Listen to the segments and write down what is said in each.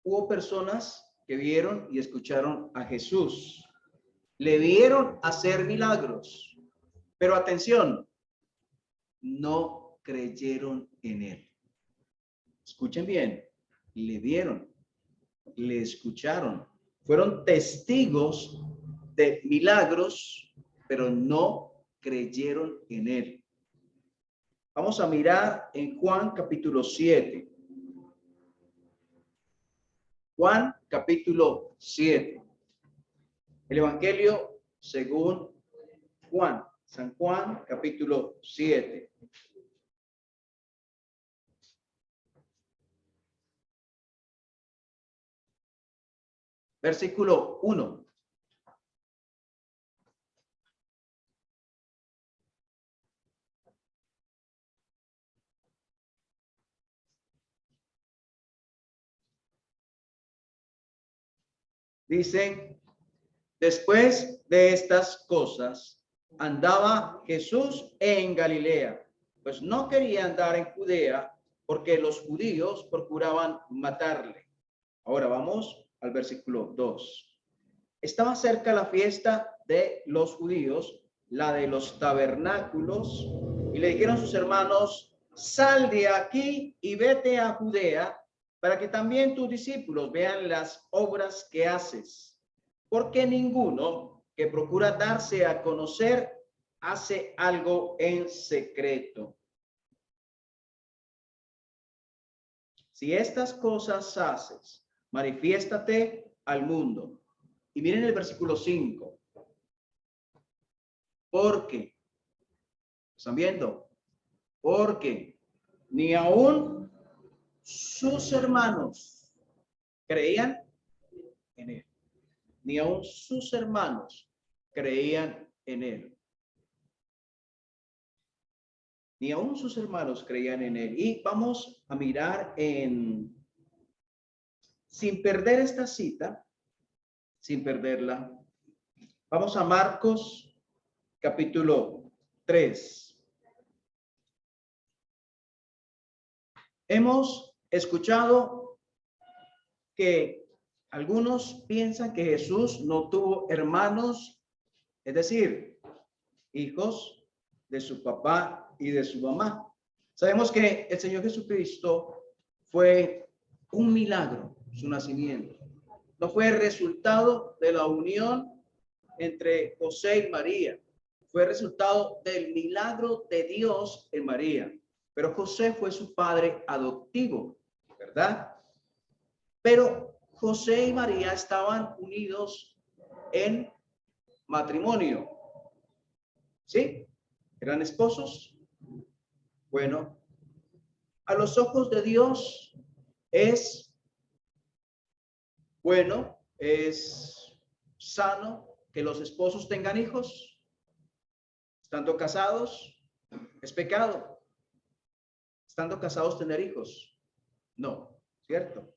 hubo personas que vieron y escucharon a Jesús. Le vieron hacer milagros. Pero atención, no creyeron en él. Escuchen bien, le vieron, le escucharon, fueron testigos de milagros, pero no creyeron en él. Vamos a mirar en Juan capítulo 7. Juan capítulo 7. El Evangelio según Juan. San Juan capítulo 7. Versículo 1. Dice, después de estas cosas, andaba Jesús en Galilea, pues no quería andar en Judea, porque los judíos procuraban matarle. Ahora vamos al versículo 2. Estaba cerca la fiesta de los judíos, la de los tabernáculos, y le dijeron sus hermanos, sal de aquí y vete a Judea, para que también tus discípulos vean las obras que haces. Porque ninguno que procura darse a conocer hace algo en secreto. Si estas cosas haces, manifiéstate al mundo. Y miren el versículo 5. Porque, ¿están viendo? Porque ni aún sus hermanos creían en él. Ni aún sus hermanos creían en él. Ni aún sus hermanos creían en él. Y vamos a mirar sin perder esta cita, sin perderla. Vamos a Marcos capítulo 3. Hemos escuchado que algunos piensan que Jesús no tuvo hermanos, es decir, hijos de su papá y de su mamá. Sabemos que el Señor Jesucristo fue un milagro, su nacimiento. No fue el resultado de la unión entre José y María. Fue el resultado del milagro de Dios en María. Pero José fue su padre adoptivo, ¿verdad? Pero José y María estaban unidos en matrimonio. ¿Sí? ¿Eran esposos? Bueno, a los ojos de Dios es bueno, es sano que los esposos tengan hijos, estando casados. ¿Es pecado estando casados tener hijos? No, ¿cierto?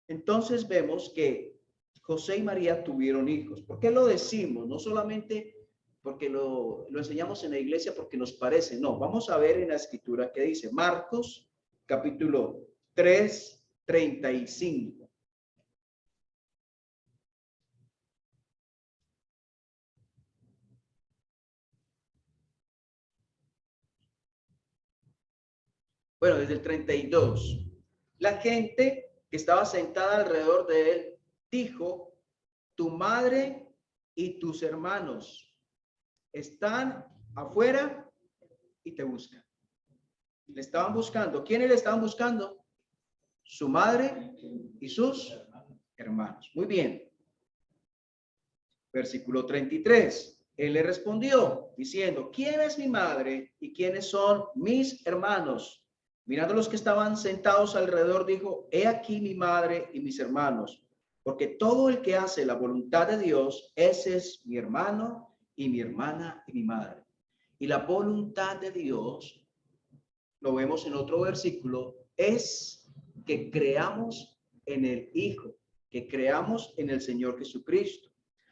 Entonces vemos que José y María tuvieron hijos. ¿Por qué lo decimos? No solamente porque lo enseñamos en la iglesia porque nos parece. No, vamos a ver en la escritura que dice Marcos capítulo 3, 35. Bueno, desde el 32. La gente que estaba sentada alrededor de él dijo, tu madre y tus hermanos están afuera y te buscan. Le estaban buscando. ¿Quiénes le estaban buscando? Su madre y sus hermanos. Muy bien. Versículo 33. Él le respondió diciendo, ¿quién es mi madre y quiénes son mis hermanos? Mirando los que estaban sentados alrededor, dijo, he aquí mi madre y mis hermanos, porque todo el que hace la voluntad de Dios, ese es mi hermano y mi hermana y mi madre. Y la voluntad de Dios, lo vemos en otro versículo, es que creamos en el Hijo, que creamos en el Señor Jesucristo.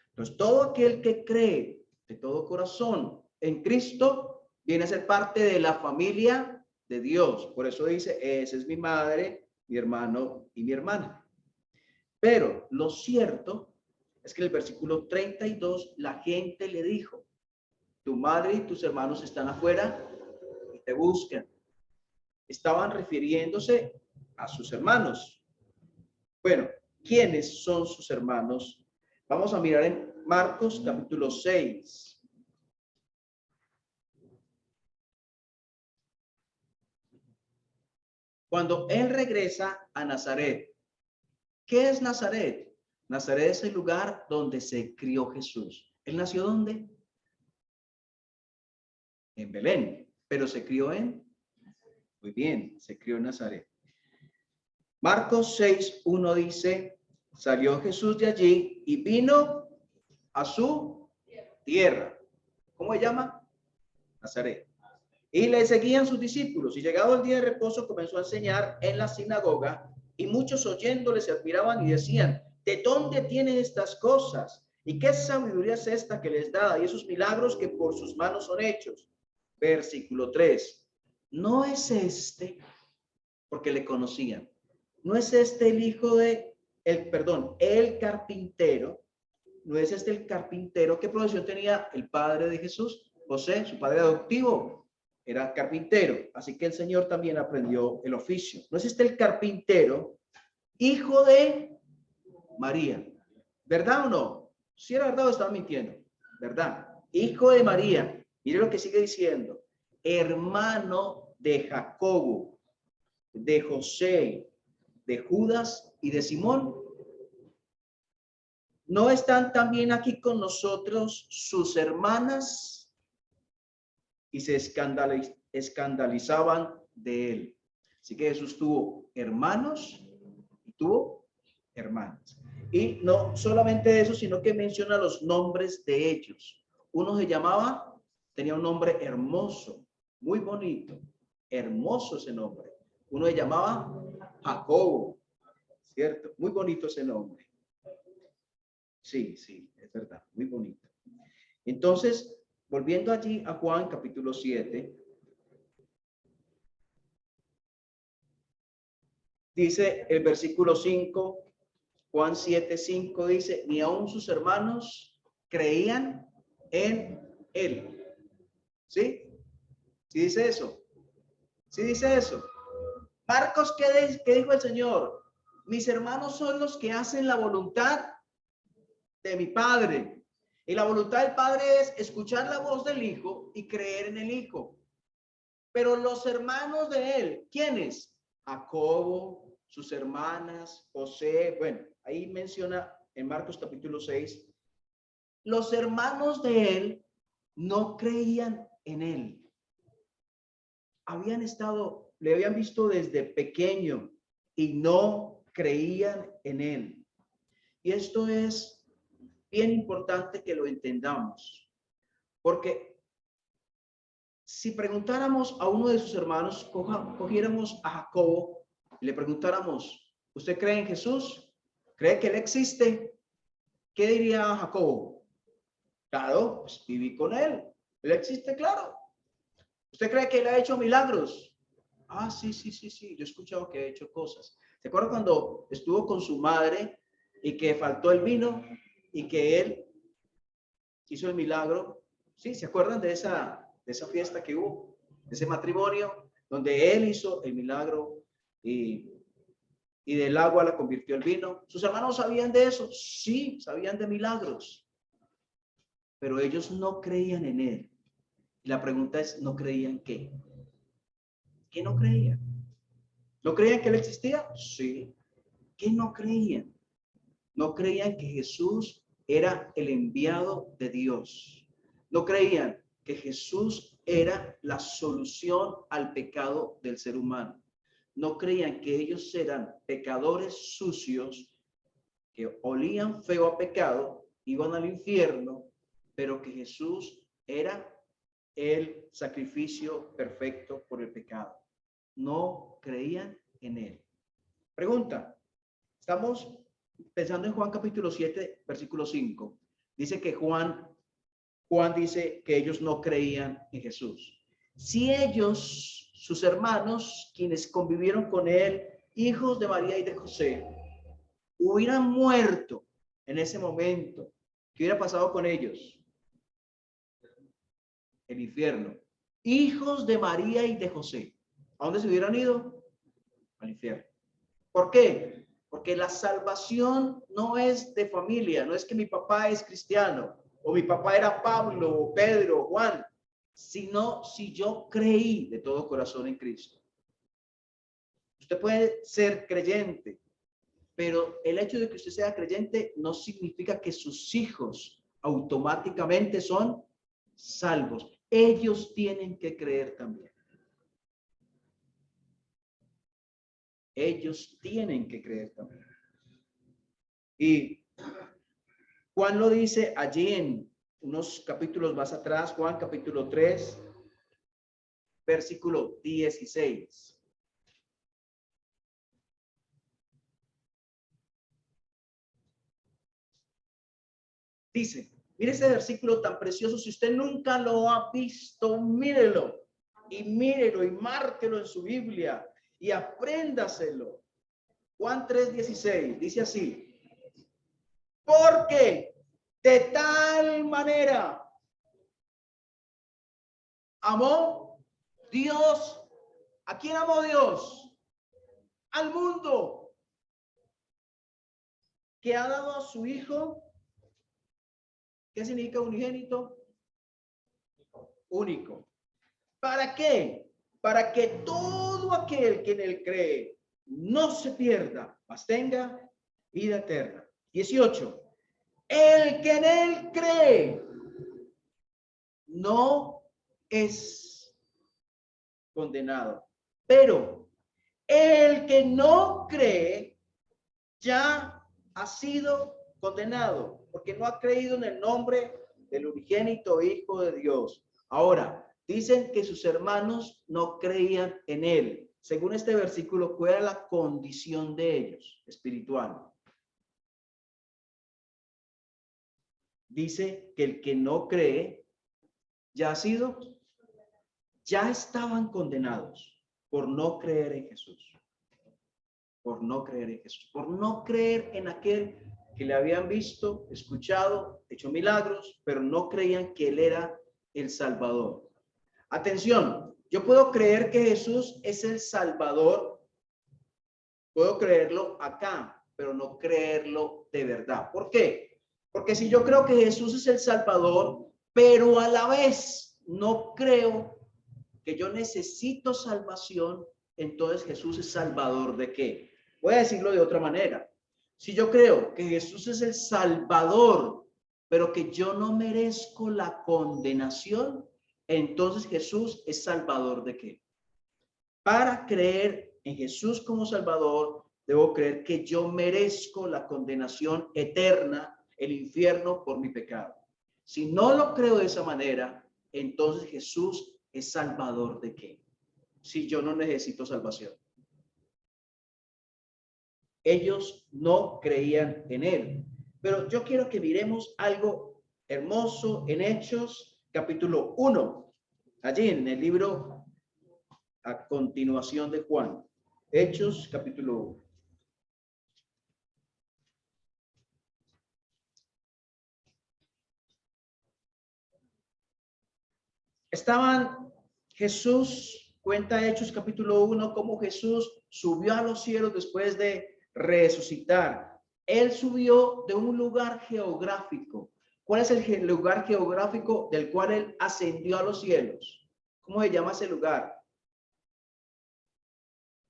Entonces, todo aquel que cree de todo corazón en Cristo viene a ser parte de la familia de Dios. Por eso dice, esa es mi madre, mi hermano y mi hermana. Pero lo cierto es que en el versículo 32 la gente le dijo, tu madre y tus hermanos están afuera y te buscan. Estaban refiriéndose a sus hermanos. Bueno, ¿quiénes son sus hermanos? Vamos a mirar en Marcos capítulo 6. Cuando él regresa a Nazaret. ¿Qué es Nazaret? Nazaret es el lugar donde se crió Jesús. ¿Él nació dónde? En Belén, pero se crió en... Muy bien, se crió en Nazaret. Marcos 6:1 dice, salió Jesús de allí y vino a su tierra. ¿Cómo se llama? Nazaret. Y le seguían sus discípulos. Y llegado el día de reposo comenzó a enseñar en la sinagoga y muchos oyéndole se admiraban y decían, ¿de dónde tiene estas cosas? ¿Y qué sabiduría es esta que les da? Y esos milagros que por sus manos son hechos. Versículo 3. No es este, porque le conocían. No es este el hijo de, el carpintero. No es este el carpintero. ¿Qué profesión tenía el padre de Jesús? José, su padre adoptivo, era carpintero. Así que el Señor también aprendió el oficio. ¿No es este el carpintero, hijo de María? ¿Verdad o no? Si era verdad o estaba mintiendo. ¿Verdad? Hijo de María. Mire lo que sigue diciendo. Hermano de Jacobo, de José, de Judas y de Simón. ¿No están también aquí con nosotros sus hermanas? Y se escandalizaban de él. Así que Jesús tuvo hermanos y tuvo hermanas. Y no solamente eso, sino que menciona los nombres de ellos. Uno se llamaba, tenía un nombre hermoso, muy bonito, hermoso ese nombre. Uno se llamaba Jacobo, ¿cierto? Muy bonito ese nombre. Sí, sí, es verdad, muy bonito. Entonces, volviendo allí a Juan capítulo 7, dice el versículo 5, Juan 7:5 dice, ni aun sus hermanos creían en él. ¿Sí? ¿Sí dice eso? ¿Sí dice eso? Marcos, ¿qué dijo el Señor? Mis hermanos son los que hacen la voluntad de mi Padre. Y la voluntad del Padre es escuchar la voz del Hijo y creer en el Hijo. Pero los hermanos de él, ¿quiénes? Jacobo, sus hermanas, José, bueno, ahí menciona en Marcos capítulo 6, los hermanos de él no creían en él. Le habían visto desde pequeño y no creían en él. Y esto es bien importante que lo entendamos, porque si preguntáramos a uno de sus hermanos, cogiéramos a Jacobo y le preguntáramos, ¿usted cree en Jesús? ¿Cree que él existe? ¿Qué diría Jacobo? Claro, pues viví con él. Él existe, claro. ¿Usted cree que él ha hecho milagros? Ah, sí, sí, sí, sí. Yo he escuchado que ha hecho cosas. ¿Se acuerda cuando estuvo con su madre y que faltó el vino y que él hizo el milagro? Sí, ¿se acuerdan de esa fiesta que hubo, de ese matrimonio, donde él hizo el milagro y del agua la convirtió en vino? ¿Sus hermanos sabían de eso? Sí, sabían de milagros, pero ellos no creían en él. Y la pregunta es, ¿no creían qué? ¿Qué no creían? ¿No creían que él existía? Sí. ¿Qué no creían? No creían que Jesús era el enviado de Dios. No creían que Jesús era la solución al pecado del ser humano. No creían que ellos eran pecadores sucios, que olían feo a pecado, iban al infierno, pero que Jesús era el sacrificio perfecto por el pecado. No creían en él. Pregunta, estamos pensando en Juan capítulo 7, versículo 5. Dice que Juan dice que ellos no creían en Jesús. Si ellos, sus hermanos, quienes convivieron con él, hijos de María y de José, hubieran muerto en ese momento, ¿qué hubiera pasado con ellos? El infierno. Hijos de María y de José. ¿A dónde se hubieran ido? Al infierno. ¿Por qué? Porque la salvación no es de familia, no es que mi papá es cristiano, o mi papá era Pablo, o Pedro, o Juan, sino si yo creí de todo corazón en Cristo. Usted puede ser creyente, pero el hecho de que usted sea creyente no significa que sus hijos automáticamente son salvos. Ellos tienen que creer también. Ellos tienen que creer también. Y Juan lo dice allí en unos capítulos más atrás, Juan capítulo 3, versículo 16. Dice, mire ese versículo tan precioso, si usted nunca lo ha visto, mírelo y mírelo y márquelo en su Biblia y apréndaselo. Juan 3:16 dice así, porque de tal manera amó Dios. ¿A quién amó Dios? Al mundo, que ha dado a su Hijo. ¿Qué significa unigénito? Único. ¿Para qué? Para que todo aquel que en él cree no se pierda, mas tenga vida eterna. 18. El que en él cree no es condenado, pero el que no cree ya ha sido condenado, porque no ha creído en el nombre del unigénito Hijo de Dios. Ahora, dicen que sus hermanos no creían en él. Según este versículo, ¿cuál era la condición de ellos espiritual? Dice que el que no cree ya ha sido, ya estaban condenados por no creer en Jesús. Por no creer en Jesús, por no creer en aquel que le habían visto, escuchado, hecho milagros, pero no creían que él era el Salvador. Atención, yo puedo creer que Jesús es el Salvador, puedo creerlo acá, pero no creerlo de verdad. ¿Por qué? Porque si yo creo que Jesús es el Salvador, pero a la vez no creo que yo necesito salvación, entonces Jesús es Salvador ¿de qué? Voy a decirlo de otra manera. Si yo creo que Jesús es el Salvador, pero que yo no merezco la condenación, entonces Jesús es Salvador ¿de qué? Para creer en Jesús como Salvador, debo creer que yo merezco la condenación eterna, el infierno por mi pecado. Si no lo creo de esa manera, entonces Jesús es Salvador ¿de qué? Si yo no necesito salvación. Ellos no creían en él. Pero yo quiero que miremos algo hermoso en Hechos, capítulo 1, allí en el libro a continuación de Juan. Hechos, capítulo 1. Estaban Jesús, cuenta Hechos, capítulo 1, cómo Jesús subió a los cielos después de resucitar. Él subió de un lugar geográfico. ¿Cuál es el lugar geográfico del cual él ascendió a los cielos? ¿Cómo se llama ese lugar?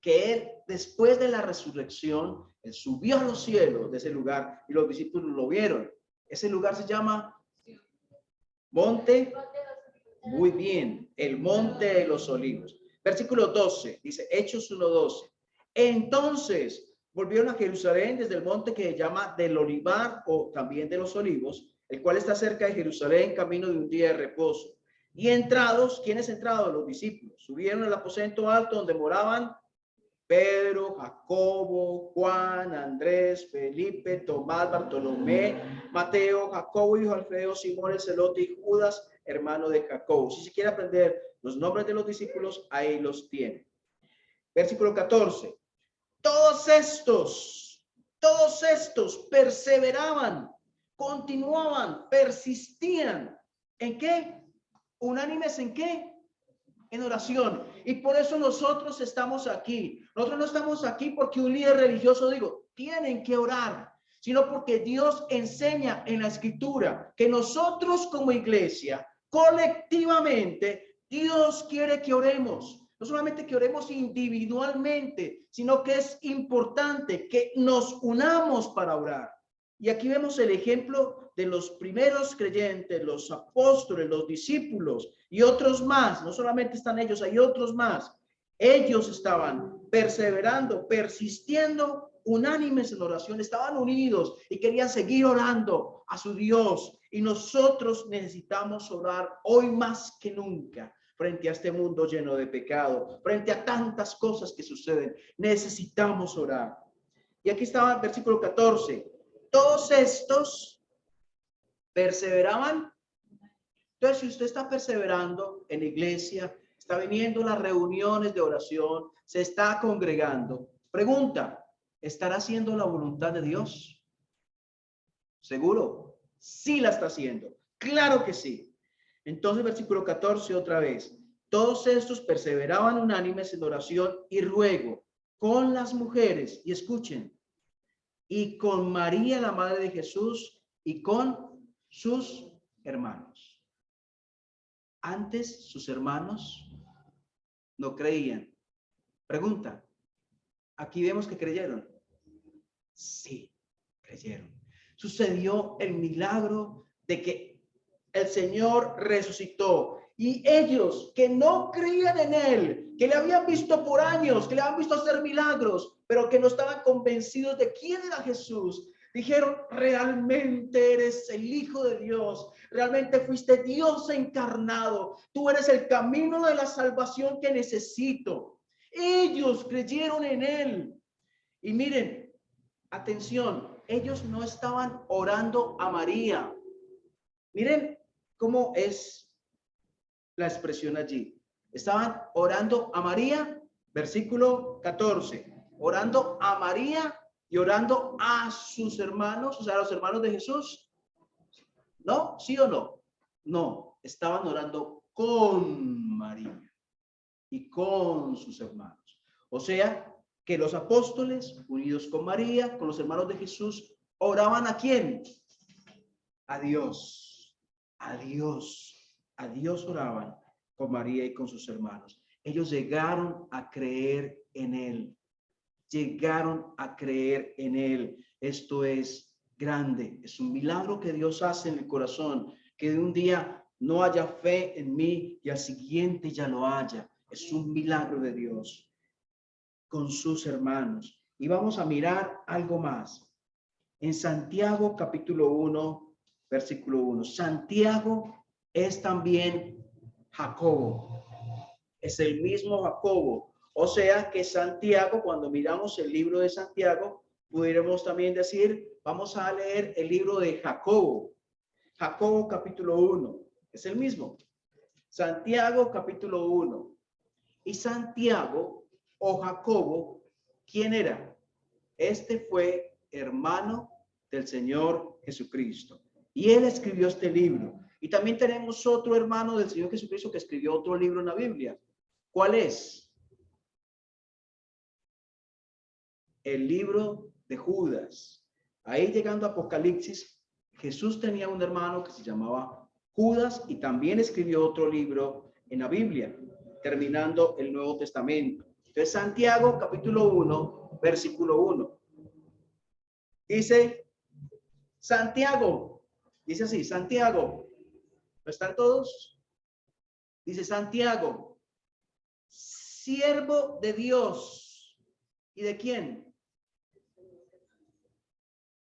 Que él, después de la resurrección, él subió a los cielos de ese lugar y los discípulos lo vieron. Ese lugar se llama Monte. Muy bien, el Monte de los Olivos. Versículo 12, dice Hechos 1:12. Entonces volvieron a Jerusalén desde el monte que se llama del Olivar o también de los Olivos, el cual está cerca de Jerusalén, camino de un día de reposo. Y entrados, ¿quiénes entrados? Los discípulos. Subieron al aposento alto donde moraban Pedro, Jacobo, Juan, Andrés, Felipe, Tomás, Bartolomé, Mateo, Jacobo, hijo Alfeo, Simón el celote y Judas, hermano de Jacobo. Si se quiere aprender los nombres de los discípulos, ahí los tiene. Versículo 14. Todos estos Todos estos perseveraban, continuaban, persistían. ¿En qué? Unánimes ¿en qué? En oración. Y por eso nosotros estamos aquí. Nosotros no estamos aquí porque un líder religioso tienen que orar, sino porque Dios enseña en la escritura que nosotros como iglesia, colectivamente, Dios quiere que oremos. No solamente que oremos individualmente, sino que es importante que nos unamos para orar. Y aquí vemos el ejemplo de los primeros creyentes, los apóstoles, los discípulos y otros más. No solamente están ellos, hay otros más. Ellos estaban perseverando, persistiendo, unánimes en oración, estaban unidos y querían seguir orando a su Dios. Y nosotros necesitamos orar hoy más que nunca frente a este mundo lleno de pecado, frente a tantas cosas que suceden. Necesitamos orar. Y aquí estaba el versículo 14. Todos estos perseveraban. Entonces, si usted está perseverando en la iglesia, está viniendo a las reuniones de oración, se está congregando, pregunta, ¿estará haciendo la voluntad de Dios? ¿Seguro? Sí la está haciendo. Claro que sí. Entonces, versículo 14 otra vez. Todos estos perseveraban unánimes en oración y ruego con las mujeres, y escuchen, y con María, la madre de Jesús, y con sus hermanos. Antes sus hermanos no creían. Pregunta, aquí vemos que creyeron. Sí, creyeron. Sucedió el milagro de que el Señor resucitó. Y ellos que no creían en él, que le habían visto por años, que le habían visto hacer milagros, pero que no estaban convencidos de quién era Jesús, dijeron, realmente eres el Hijo de Dios, realmente fuiste Dios encarnado, tú eres el camino de la salvación que necesito. Ellos creyeron en él. Y miren, atención, ellos no estaban orando a María. Miren cómo es la expresión allí. Estaban orando a María, versículo 14, orando a María y orando a sus hermanos, o sea, a los hermanos de Jesús. ¿No? ¿Sí o no? No, estaban orando con María y con sus hermanos. O sea, que los apóstoles, unidos con María, con los hermanos de Jesús, oraban ¿a quién? A Dios, a Dios, a Dios oraban con María y con sus hermanos. Ellos llegaron a creer en él, llegaron a creer en él. Esto es grande, es un milagro que Dios hace en el corazón, que de un día no haya fe en mí y al siguiente ya lo haya. Es un milagro de Dios con sus hermanos. Y vamos a mirar algo más. En Santiago capítulo 1, versículo 1. Santiago es también Jacobo. Es el mismo Jacobo. O sea que Santiago, cuando miramos el libro de Santiago, pudiéramos también decir, vamos a leer el libro de Jacobo. Jacobo capítulo 1. Es el mismo. Santiago capítulo 1. Y Santiago o Jacobo, ¿quién era? Este fue hermano del Señor Jesucristo. Y él escribió este libro. Y también tenemos otro hermano del Señor Jesucristo que escribió otro libro en la Biblia. ¿Cuál es? El libro de Judas. Ahí llegando a Apocalipsis, Jesús tenía un hermano que se llamaba Judas y también escribió otro libro en la Biblia, terminando el Nuevo Testamento. Entonces, Santiago, capítulo 1, versículo 1. Dice, Santiago, dice así, Santiago, ¿no están todos? Dice Santiago, siervo de Dios. ¿Y de quién?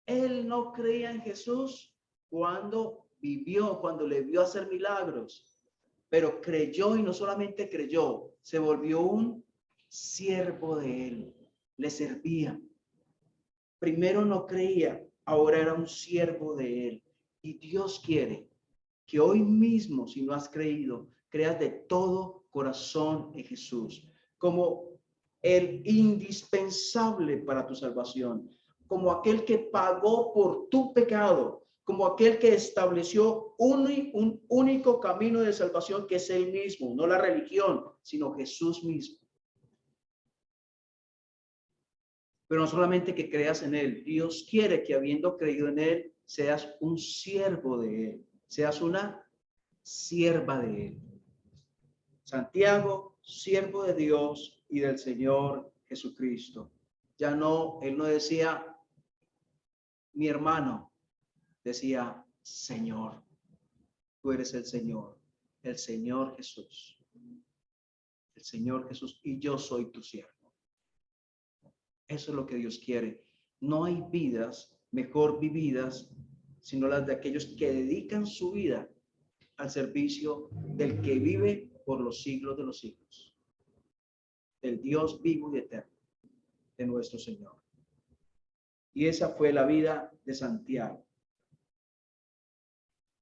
Él no creía en Jesús cuando vivió, cuando le vio hacer milagros, pero creyó y no solamente creyó, se volvió un siervo de él, le servía. Primero no creía, ahora era un siervo de él. Y Dios quiere que hoy mismo, si no has creído, creas de todo corazón en Jesús como el indispensable para tu salvación. como aquel que pagó por tu pecado, como aquel que estableció un único camino de salvación, que es él mismo, no la religión, sino Jesús mismo. Pero no solamente que creas en él, Dios quiere que habiendo creído en él, seas un siervo de él, seas una sierva de él. Santiago, siervo de Dios y del Señor Jesucristo. Ya no, él no decía mi hermano, decía Señor. Tú eres el Señor Jesús, el Señor Jesús, y yo soy tu siervo. Eso es lo que Dios quiere. No hay vidas mejor vividas, sino las de aquellos que dedican su vida al servicio del que vive por los siglos de los siglos, del Dios vivo y eterno, de nuestro Señor. Y esa fue la vida de Santiago.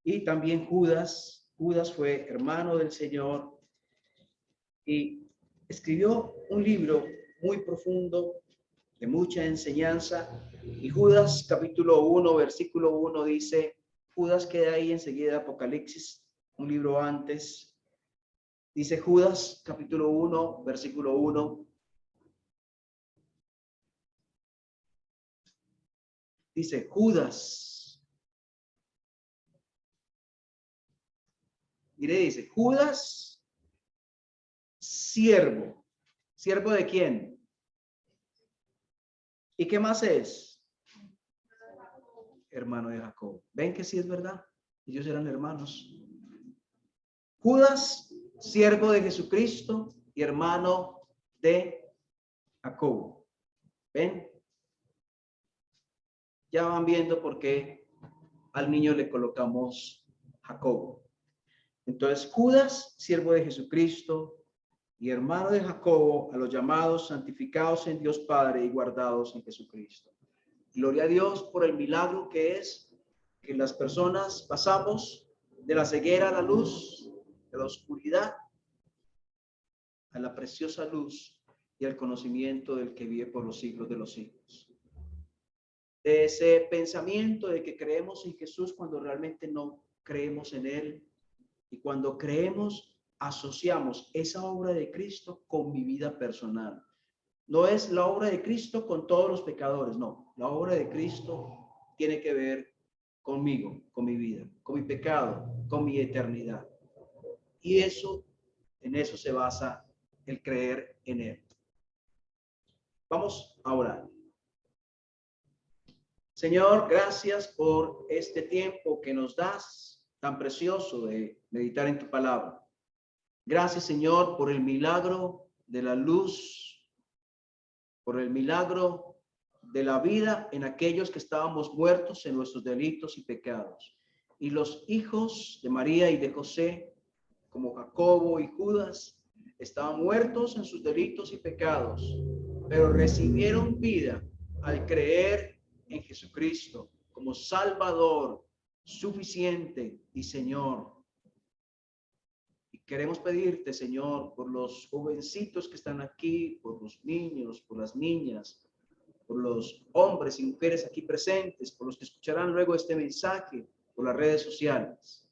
Y también Judas fue hermano del Señor y escribió un libro muy profundo, de mucha enseñanza. Y Judas capítulo 1, versículo 1 dice, Judas queda ahí enseguida, Apocalipsis, un libro antes. Dice Judas capítulo 1, versículo 1. Dice Judas. Y le dice, Judas, siervo. ¿Siervo de quién? ¿Y qué más es? Hermano de Jacob. ¿Ven que sí es verdad? Ellos eran hermanos. Judas, siervo de Jesucristo y hermano de Jacob. ¿Ven? Ya van viendo por qué al niño le colocamos Jacobo. Entonces, Judas, siervo de Jesucristo y hermano de Jacobo, a los llamados, santificados en Dios Padre y guardados en Jesucristo. Gloria a Dios por el milagro que es que las personas pasamos de la ceguera a la luz, de la oscuridad a la preciosa luz y al conocimiento del que vive por los siglos de los siglos. De ese pensamiento de que creemos en Jesús cuando realmente no creemos en él, y cuando creemos asociamos esa obra de Cristo con mi vida personal. No es la obra de Cristo con todos los pecadores, no. La obra de Cristo tiene que ver conmigo, con mi vida, con mi pecado, con mi eternidad. Y eso, en eso se basa el creer en él. Vamos a orar. Señor, gracias por este tiempo que nos das tan precioso de meditar en tu palabra. Gracias, Señor, por el milagro de la luz, por el milagro de la vida en aquellos que estábamos muertos en nuestros delitos y pecados. Y los hijos de María y de José, como Jacobo y Judas, estaban muertos en sus delitos y pecados, pero recibieron vida al creer en Jesucristo como Salvador suficiente y Señor. Y queremos pedirte, Señor, por los jovencitos que están aquí, por los niños, por las niñas, por los hombres y mujeres aquí presentes, por los que escucharán luego este mensaje por las redes sociales,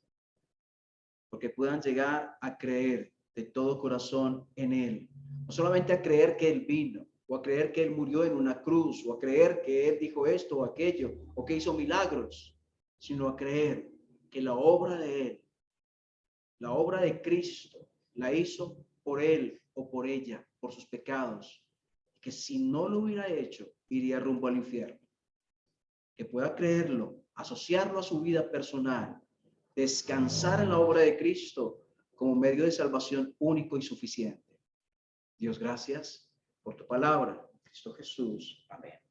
porque puedan llegar a creer de todo corazón en Él. No solamente a creer que Él vino, o a creer que Él murió en una cruz, o a creer que Él dijo esto o aquello, o que hizo milagros, sino a creer que la obra de Él, la obra de Cristo, la hizo por Él o por ella, por sus pecados, que si no lo hubiera hecho, iría rumbo al infierno. Que pueda creerlo, asociarlo a su vida personal, descansar en la obra de Cristo como medio de salvación único y suficiente. Dios, gracias por tu palabra, Cristo Jesús. Amén.